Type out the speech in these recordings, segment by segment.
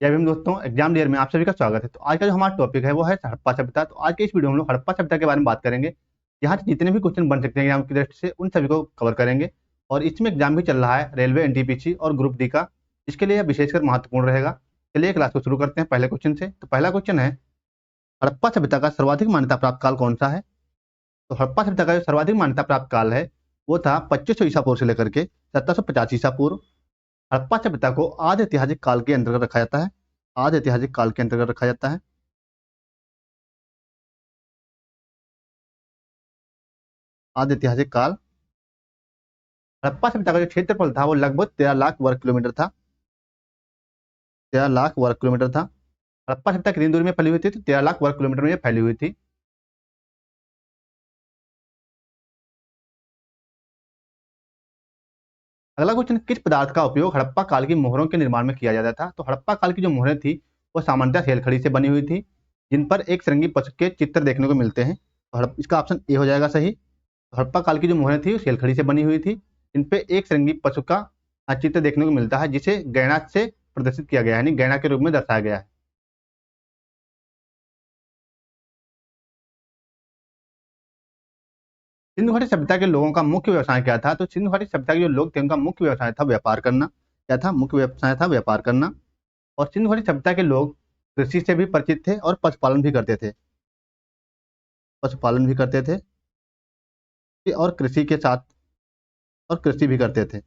जय भीम दोस्तों, exam dear में आप सभी का स्वागत है। तो आज का जो हमारा टॉपिक है वो है हड़प्पा सभ्यता। तो आज के इस वीडियो में हम लोग हड़प्पा सभ्यता के बारे में बात करेंगे। यहाँ से जितने भी क्वेश्चन बन सकते हैं एग्जाम की दृष्टि से उन सभी को कवर करेंगे। और इसमें एग्जाम भी चल रहा है रेलवे, एनटीपीसी और ग्रुप डी का, इसके लिए यह विशेषकर महत्वपूर्ण रहेगा। चलिए क्लास को शुरू करते हैं पहले क्वेश्चन से। तो पहला क्वेश्चन है, हड़प्पा सभ्यता का सर्वाधिक मान्यता प्राप्त काल कौन सा है? तो हड़प्पा सभ्यता का जो सर्वाधिक मान्यता प्राप्त काल है वो था 2500 ईसा पूर्व से लेकर के 1750 ईसा पूर्व। हड़प्पा सभ्यता को आदि ऐतिहासिक काल के अंतर्गत रखा जाता है। आदि ऐतिहासिक काल के अंतर्गत रखा जाता है। आदि ऐतिहासिक काल। हड़प्पा सभ्यता का जो क्षेत्रफल था वो लगभग 13 लाख वर्ग किलोमीटर था। 13 लाख वर्ग किलोमीटर था। हड़प्पा सभ्यता कितनी दूरी में फैली हुई थी? तो 13 लाख वर्ग किलोमीटर में ये फैली हुई थी। अगला क्वेश्चन, किस पदार्थ का उपयोग हड़प्पा काल की मोहरों के निर्माण में किया जाता था? तो हड़प्पा काल की जो मोहरें थी वो सामान्यतः सेलखड़ी से बनी हुई थी, जिन पर एक श्रृंगी पशु के चित्र देखने को मिलते हैं। तो इसका ऑप्शन ए हो जाएगा सही। हड़प्पा काल की जो मोहरें थी वो सेलखड़ी से बनी हुई थी, इन पे एक श्रृंगी पशु का चित्र देखने को मिलता है, जिसे गैणा से प्रदर्शित किया गया है, यानी गैणा के रूप में दर्शाया गया है। सिंधु घाटी सभ्यता के लोगों का मुख्य व्यवसाय क्या था? तो सिंधु घाटी सभ्यता के जो लोग थे उनका मुख्य व्यवसाय था व्यापार करना। क्या था? मुख्य व्यवसाय था व्यापार करना। और सिंधु घाटी सभ्यता के लोग कृषि से भी परिचित थे और पशुपालन भी करते थे। पशुपालन भी करते थे और कृषि के साथ और कृषि भी करते थे।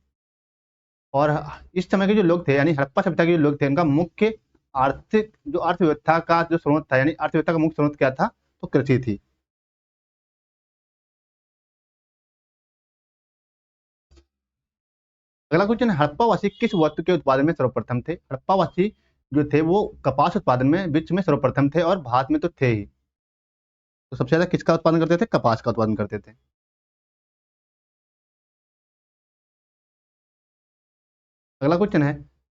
और इस समय के जो लोग थे यानी हड़प्पा सभ्यता के जो लोग थे उनका मुख्य आर्थिक जो अर्थव्यवस्था का जो स्रोत था, यानी अर्थव्यवस्था का मुख्य स्रोत क्या था? तो कृषि थी। अगला क्वेश्चन, हड़प्पावासी किस वस्तु के उत्पादन में सर्वप्रथम थे? हड़प्पावासी जो थे वो कपास उत्पादन में विश्व में सर्वप्रथम थे और भारत में तो थे ही। तो सबसे ज्यादा किसका उत्पादन करते थे? कपास का उत्पादन करते थे। अगला क्वेश्चन है,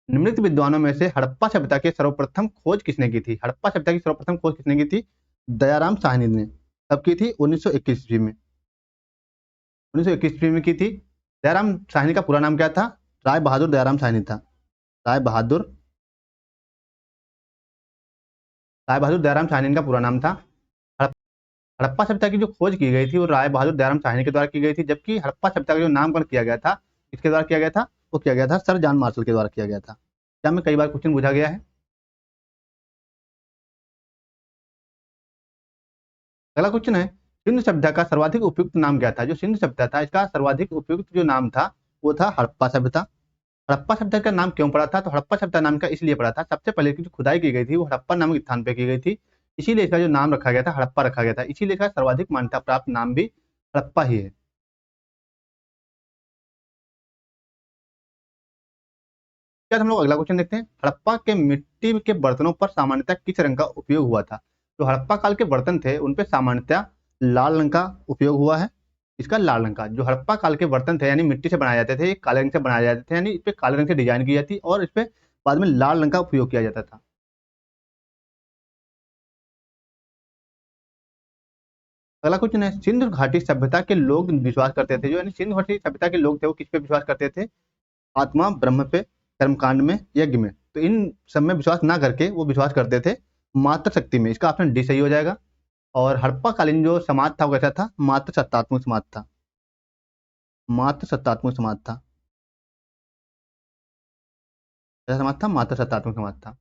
निम्नलिखित विद्वानों में से हड़प्पा सभ्यता के सर्वप्रथम खोज किसने की थी? हड़प्पा सभ्यता की सर्वप्रथम खोज किसने की थी? दयाराम साहनी ने। कब की थी? 1921 ईस्वी में। 1921 ईस्वी में की थी। दयाराम साहनी का पूरा नाम क्या था? राय बहादुर दयाराम साहनी था। राय बहादुर दयाराम साहनी इनका पूरा नाम था। हड़प्पा सभ्यता की जो खोज की गई थी वो राय बहादुर दयाराम साहनी के द्वारा की गई थी, जबकि हड़प्पा सभ्यता का जो नामकरण किया गया था किसके द्वारा किया गया था? वो किया गया था सर जॉन मार्शल के द्वारा किया गया था। एग्जाम में कई बार क्वेश्चन पूछा गया है। अगला क्वेश्चन है, सिंधु सभ्यता का सर्वाधिक उपयुक्त नाम क्या था? जो सिंधु सभ्यता था इसका सर्वाधिक उपयुक्त जो नाम था वो था हड़प्पा सभ्यता। हड़प्पा सभ्यता का नाम क्यों पड़ा था? तो हड़प्पा सभ्यता नाम का इसलिए पड़ा था, सबसे पहले की जो खुदाई की गई थी वो हड़प्पा नामक स्थान पे की गई थी, इसीलिए इसका जो नाम रखा गया था हड़प्पा रखा गया था, इसीलिए इसका सर्वाधिक मान्यता प्राप्त नाम भी हड़प्पा ही है। क्या हम लोग अगला क्वेश्चन देखते हैं, हड़प्पा के मिट्टी के बर्तनों पर सामान्यतः किस रंग का उपयोग हुआ था? जो हड़प्पा काल के बर्तन थे उन पे सामान्यतः लाल रंग का उपयोग हुआ है। इसका लाल रंग का, जो हड़प्पा काल के बर्तन थे यानी मिट्टी से बनाए जाते थे, ये काले रंग से बनाए जाते थे, यानी इस पे काले रंग से डिजाइन की जाती और इस पे बाद में लाल रंग का उपयोग किया जाता था। अगला क्वेश्चन है, सिंधु घाटी सभ्यता के लोग विश्वास करते थे, जो यानी सिंधु घाटी सभ्यता के लोग थे वो किस पे विश्वास करते थे? आत्मा, ब्रह्म पे, कर्मकांड में, यज्ञ में। तो इन सब में विश्वास ना करके वो विश्वास करते थे मात्र शक्ति में। इसका ऑप्शन डी सही हो जाएगा। और हड़प्पा कालीन जो समाज था वो कैसा था? मात्र सत्तात्मक समाज था। मात्र सत्तात्मक समाज था। कैसा समाज था? मात्र सत्तात्मक समाज था।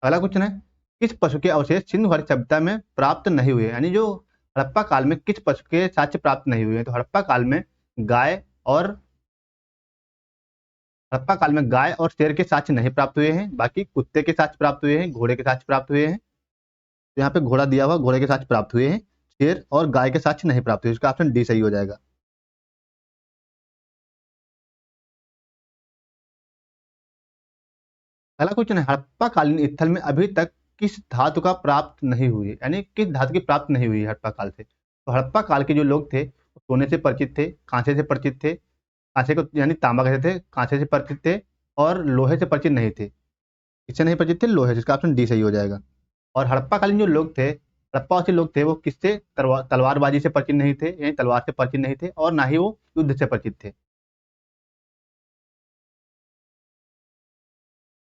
अगला क्वेश्चन है, किस पशु के अवशेष सिंधु घाटी सभ्यता में प्राप्त नहीं हुए? यानी जो हड़प्पा काल में किस पशु के साक्ष्य प्राप्त नहीं हुए हैं? तो गाय और हड़प्पा काल में गाय और शेर के साक्ष्य नहीं प्राप्त हुए हैं, बाकी कुत्ते के साक्ष्य प्राप्त हुए हैं, घोड़े के साक्ष्य प्राप्त हुए हैं। तो यहाँ पे घोड़ा दिया हुआ, घोड़े के साक्ष्य प्राप्त हुए हैं, शेर और गाय के साक्ष्य नहीं प्राप्त हुए। इसका ऑप्शन डी सही हो जाएगा। अगला क्वेश्चन है, हड़प्पा कालीन स्थल में अभी तक किस धातु का प्राप्त नहीं हुई है? यानी किस धातु की प्राप्त नहीं हुई है हड़प्पा काल से? तो हड़प्पा काल के जो लोग थे वो सोने से परिचित थे, कांसे से परिचित थे, कांसे को यानी तांबा कहते थे, कांसे से परिचित थे और लोहे से परिचित नहीं थे। किससे नहीं परिचित थे? लोहे से। इसका ऑप्शन डी सही हो जाएगा। और हड़प्पा कालीन जो लोग थे, हड़प्पावासी लोग थे, वो किससे तलवारबाजी से परिचित नहीं थे, यानी तलवार से परिचित नहीं थे और ना ही वो युद्ध से परिचित थे।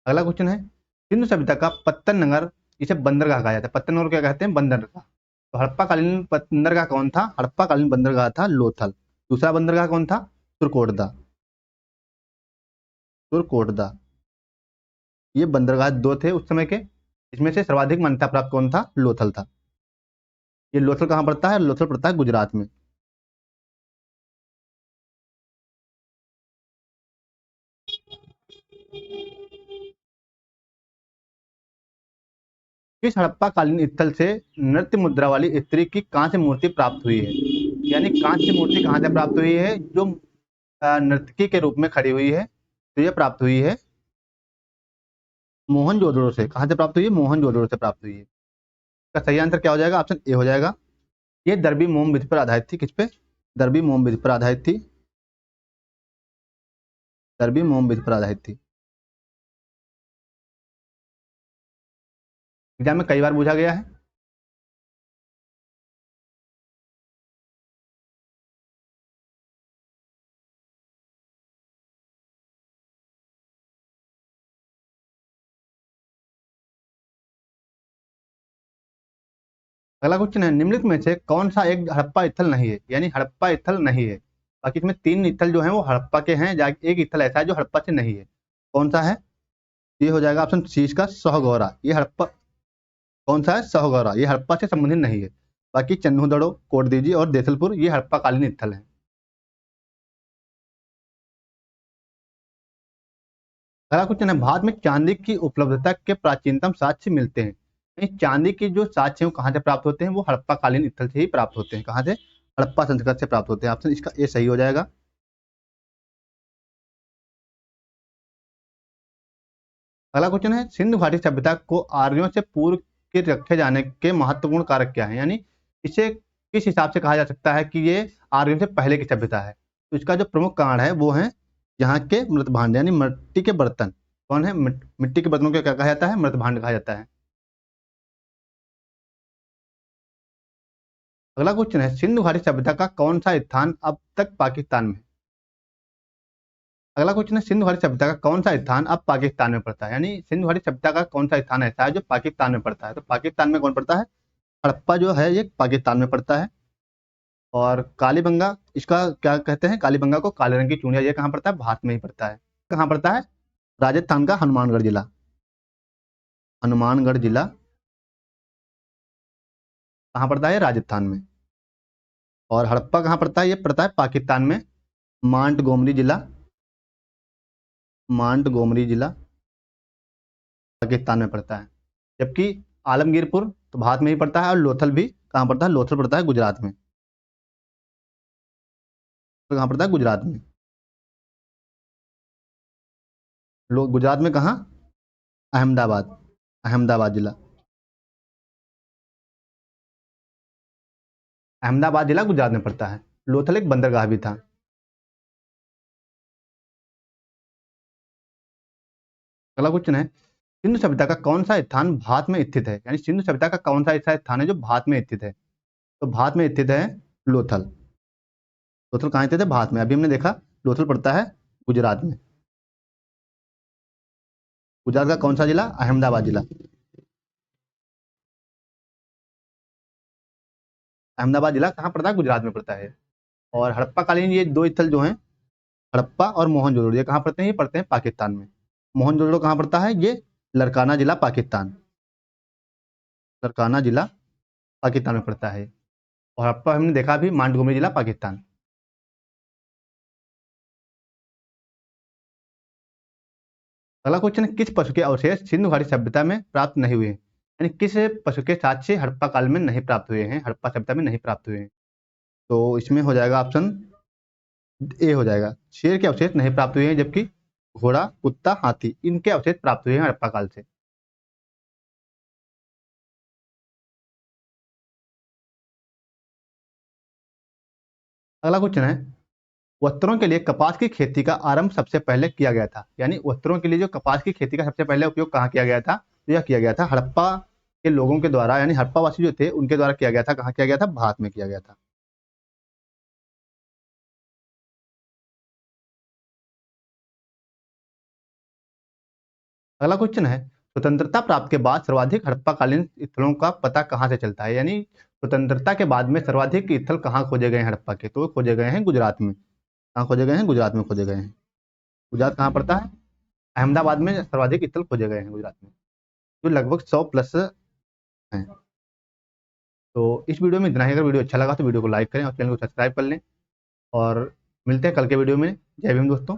अगला क्वेश्चन है, सिंधु सभ्यता का पत्तन नगर, इसे बंदरगाह कहा जाता है। पत्तन नगर क्या कहते हैं? बंदरगाह। तो हड़प्पाकालीन बंदरगाह कौन था? हड़प्पाकालीन बंदरगाह था लोथल। दूसरा बंदरगाह कौन था? तुर्कोटदा। तुर्कोटदा। ये बंदरगाह दो थे उस समय के। इसमें से सर्वाधिक मान्यता प्राप्त कौन था? लोथल था। ये लोथल कहाँ पड़ता है? लोथल पड़ता है गुजरात में। किस हड़प्पा कालीन स्थल से नृत्य मुद्रा वाली स्त्री की कांस्य मूर्ति प्राप्त हुई है? यानी कांस्य मूर्ति कहाँ से प्राप्त हुई है? जो नर्तकी के रूप में खड़ी हुई है, तो ये प्राप्त हुई है मोहनजोदड़ो से। कहाँ से प्राप्त हुई है? मोहनजोदड़ो से प्राप्त हुई है। इसका सही आंसर क्या हो जाएगा? ऑप्शन ए हो जाएगा। ये दरबी मोम विधि पर आधारित थी। किस पे? दरबी मोम विधि पर आधारित थी। दरबी मोम विधि पर आधारित थी। एग्जाम में कई बार पूछा गया है। अगला क्वेश्चन है, निम्नलिखित में से कौन सा एक हड़प्पा स्थल नहीं है? यानी हड़प्पा स्थल नहीं है। बाकी इसमें तीन स्थल जो हैं वो हड़प्पा के हैं, एक स्थल ऐसा है जो हड़प्पा से नहीं है। कौन सा है? ये हो जाएगा ऑप्शन सी इसका, सोहगौरा। ये हड़प्पा कौन सा है? सोहगौरा। ये हड़प्पा से संबंधित नहीं है। बाकी चन्हूदड़ो, कोटदीजी और देसलपुर ये हड़प्पा कालीन स्थल हैं। अगला क्वेश्चन है, भारत में चांदी की उपलब्धता के प्राचीनतम साक्ष्य मिलते हैं। यानी चांदी की जो साक्ष्य हैं वो कहाँ से प्राप्त होते हैं? वो हड़प्पा कालीन स्थल से ही प्राप्त होते हैं। कहाँ से? हड़प्पा संस्कृत से प्राप्त होते हैं। ऑप्शन इसका ए सही हो जाएगा। अगला क्वेश्चन है, सिंधु घाटी सभ्यता को आर्यों से पूर्व के रखे जाने के महत्वपूर्ण कारक क्या है? यानी इसे किस हिसाब से कहा जा सकता है कि ये आर्यों से पहले की सभ्यता है? तो इसका जो प्रमुख कारण है वो है यहाँ के मृत भांड, यानी मिट्टी के बर्तन। कौन है? मिट्टी के बर्तनों को क्या कहा जाता है? मृत भांड कहा जाता है। अगला क्वेश्चन है, सिंधु घाटी सभ्यता का कौन सा स्थान अब तक पाकिस्तान में है? अगला क्वेश्चन है, सिंधु घाटी सभ्यता का कौन सा स्थान अब पाकिस्तान में पड़ता है? यानी सिंधु घाटी सभ्यता का कौन सा स्थान ऐसा है जो पाकिस्तान में पड़ता है? तो पाकिस्तान में कौन पड़ता है? हड़प्पा जो है ये पाकिस्तान में पड़ता है। और कालीबंगा, इसका क्या कहते हैं? कालीबंगा को काले रंग की चूड़ियां, ये कहाँ पड़ता है? भारत में ही पड़ता है। कहाँ पड़ता है? राजस्थान का हनुमानगढ़ जिला। हनुमानगढ़ जिला कहाँ पड़ता है? राजस्थान में। और हड़प्पा कहाँ पड़ता है? ये पड़ता है पाकिस्तान में, मांट गोमरी जिला। मांट गोमरी जिला पाकिस्तान में पड़ता है। जबकि आलमगीरपुर तो भारत में ही पड़ता है। और लोथल भी कहाँ पड़ता है? लोथल पड़ता है गुजरात में। तो कहाँ पड़ता है? गुजरात में। गुजरात में कहाँ? अहमदाबाद। अहमदाबाद जिला। अहमदाबाद जिला गुजरात में पड़ता है। लोथल एक बंदरगाह भी था। अगला क्वेश्चन है, सिंधु सभ्यता का कौन सा स्थान भारत में स्थित है? यानी सिंधु सभ्यता का कौन सा ऐसा स्थान है जो भारत में स्थित है? तो भारत में स्थित है लोथल। लोथल कहाँ स्थित है? भारत में। अभी हमने देखा लोथल पड़ता है गुजरात में। गुजरात का कौन सा जिला? अहमदाबाद जिला। अहमदाबाद जिला कहाँ पड़ता है? गुजरात में पड़ता है। और हड़प्पा कालीन ये दो स्थल जो हैं, हड़प्पा और मोहनजोदड़ो, ये कहाँ पड़ते हैं? ये पड़ते हैं पाकिस्तान में। मोहनजोदड़ो कहाँ पड़ता है? ये लरकाना जिला पाकिस्तान। लरकाना जिला पाकिस्तान में पड़ता है। और हड़प्पा हमने देखा भी, मांडगोमरी जिला पाकिस्तान। अगला क्वेश्चन है, किस पशु के अवशेष सिंधु घाटी सभ्यता में प्राप्त नहीं हुए हैं? यानी किस पशु के साक्ष्य हड़प्पा काल में नहीं प्राप्त हुए हैं, हड़प्पा सभ्यता में नहीं प्राप्त हुए हैं? तो इसमें हो जाएगा ऑप्शन ए हो जाएगा। शेर के अवशेष नहीं प्राप्त हुए हैं, जबकि घोड़ा, कुत्ता, हाथी इनके अवशेष प्राप्त हुए हैं हड़प्पा काल से। अगला क्वेश्चन है, वस्त्रों के लिए कपास की खेती का आरंभ सबसे पहले किया गया था। यानी वस्त्रों के लिए जो कपास की खेती का सबसे पहले उपयोग कहाँ किया गया था? तो यह किया गया था हड़प्पा के लोगों के द्वारा, यानी हड़प्पा वासी जो थे उनके द्वारा किया गया था। कहाँ किया गया था? भारत में किया गया था। अगला क्वेश्चन है, स्वतंत्रता प्राप्त के बाद सर्वाधिक हड़प्पाकालीन स्थलों का पता कहाँ से चलता है? यानी स्वतंत्रता के बाद में सर्वाधिक स्थल कहाँ खोजे गए हैं हड़प्पा के? तो वो खोजे गए हैं गुजरात में। कहाँ खोजे गए हैं? गुजरात में खोजे गए हैं। गुजरात कहाँ पड़ता है? अहमदाबाद में सर्वाधिक स्थल खोजे गए हैं गुजरात में, जो लगभग 100 प्लस हैं। तो इस वीडियो में इतना ही। अगर वीडियो अच्छा लगा तो वीडियो को लाइक करें और चैनल को सब्सक्राइब कर लें, और मिलते हैं कल के वीडियो में। जय भीम दोस्तों।